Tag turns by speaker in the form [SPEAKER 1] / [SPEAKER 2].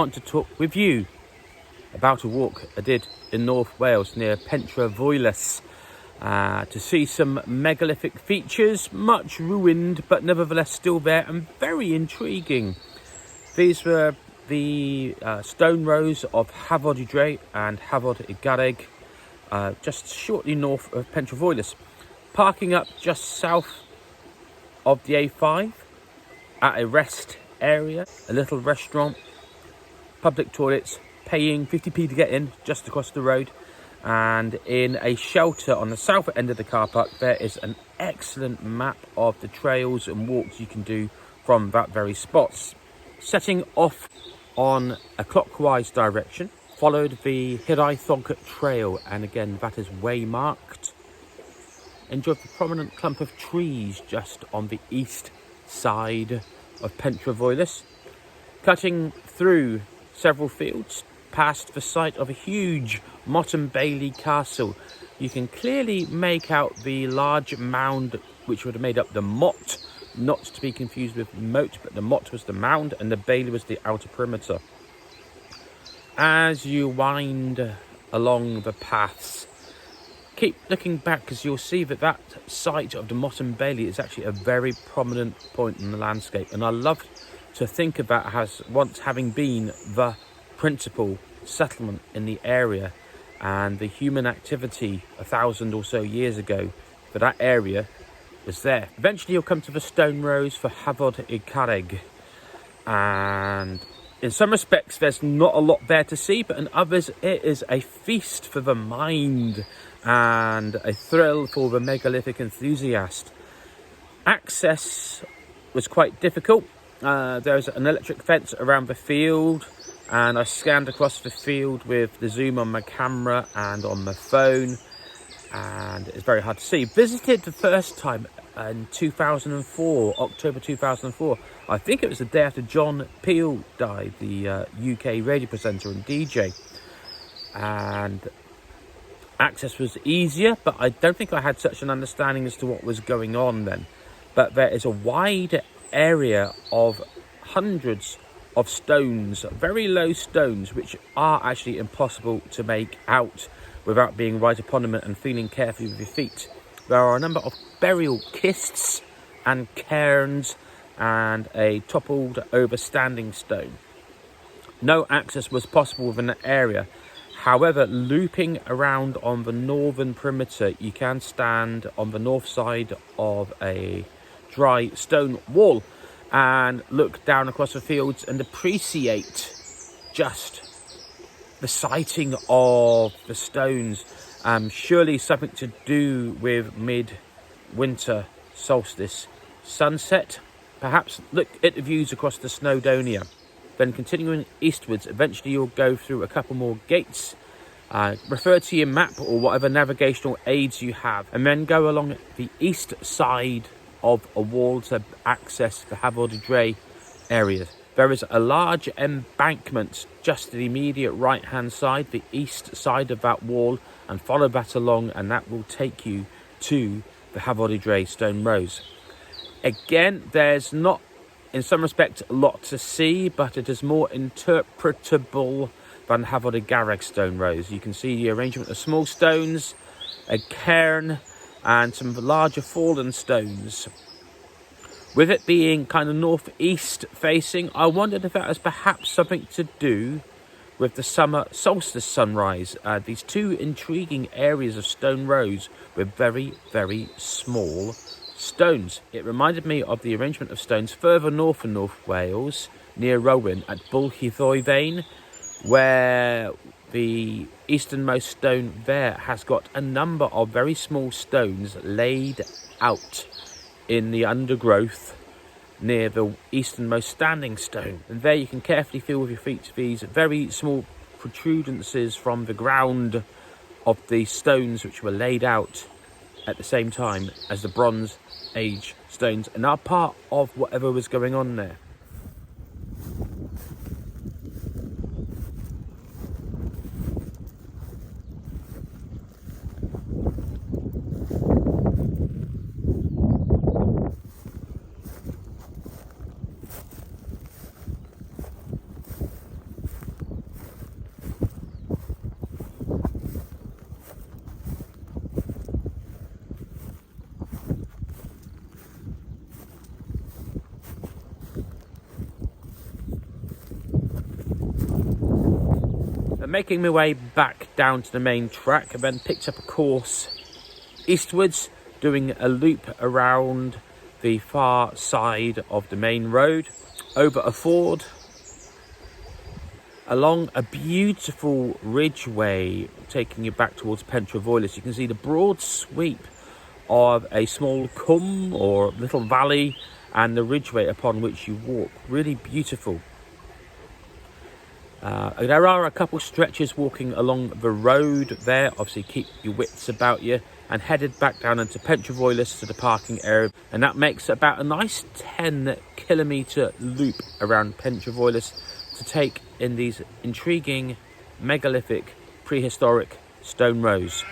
[SPEAKER 1] want to talk with you about a walk I did in North Wales near Pentrefoelas to see some megalithic features, much ruined but nevertheless still there and very intriguing. These were the stone rows of Hafod Dre and Hafod Garreg, just shortly north of Pentrefoelas, parking up just south of the A5 at a rest area, a little restaurant, public toilets, paying 50p to get in just across the road. And in a shelter on the south end of the car park, there is an excellent map of the trails and walks you can do from that very spot. Setting off on a clockwise direction, followed the Megalithic trail, and again that is waymarked. Enjoyed the prominent clump of trees just on the east side of Pentrefoelas, cutting through several fields, past the site of a huge Motte and Bailey castle. You can clearly make out the large mound which would have made up the motte, not to be confused with moat, but the motte was the mound and the Bailey was the outer perimeter. As you wind along the paths, keep looking back, because you'll see that that site of the Motte and Bailey is actually a very prominent point in the landscape, and I love to think of that as once having been the principal settlement in the area, and the human activity 1,000 or so years ago for that area was there. Eventually you'll come to the stone rows for Hafod Garreg, and in some respects there's not a lot there to see, but in others it is a feast for the mind and a thrill for the megalithic enthusiast. Access was quite difficult. There's an electric fence around the field, and I scanned across the field with the zoom on my camera and on my phone, and it's very hard to see. Visited the first time in 2004, October 2004. I think it was the day after John Peel died, the UK radio presenter and DJ, and access was easier, but I don't think I had such an understanding as to what was going on then. But there is a wide area of hundreds of stones, very low stones, which are actually impossible to make out without being right upon them and feeling carefully with your feet. There are a number of burial kists and cairns and a toppled over standing stone. No access was possible within the area. However, looping around on the northern perimeter, you can stand on the north side of a dry stone wall and look down across the fields and appreciate just the sighting of the stones. Surely something to do with mid-winter solstice sunset. Perhaps look at the views across the Snowdonia. Then continuing eastwards, eventually you'll go through a couple more gates. Refer to your map or whatever navigational aids you have, and then go along the east side of a wall to access the Hafod Dre area. There is a large embankment just to the immediate right hand side, the east side of that wall, and follow that along, and that will take you to the Hafod Dre stone rows. Again, there's not, in some respects, a lot to see, but it is more interpretable than Hafod Garreg stone rows. You can see the arrangement of small stones, a cairn, and some larger fallen stones. With it being kind of northeast facing, I wondered if that has perhaps something to do with the summer solstice sunrise. These two intriguing areas of stone rows with very, very small stones. It reminded me of the arrangement of stones further north in North Wales, near Rowan at Bullheithoevain, where the easternmost stone there has got a number of very small stones laid out in the undergrowth near the easternmost standing stone. And there you can carefully feel with your feet these very small protrudences from the ground of the stones which were laid out at the same time as the Bronze Age stones, and are part of whatever was going on there. making my way back down to the main track, I then picked up a course eastwards, doing a loop around the far side of the main road, over a ford, along a beautiful ridgeway taking you back towards Pentrefoelas. You can see the broad sweep of a small combe or little valley and the ridgeway upon which you walk. Really beautiful. There are a couple stretches walking along the road there. Obviously keep your wits about you, and headed back down into Pentrefoelas to the parking area, and that makes about a nice 10-kilometre loop around Pentrefoelas to take in these intriguing megalithic prehistoric stone rows.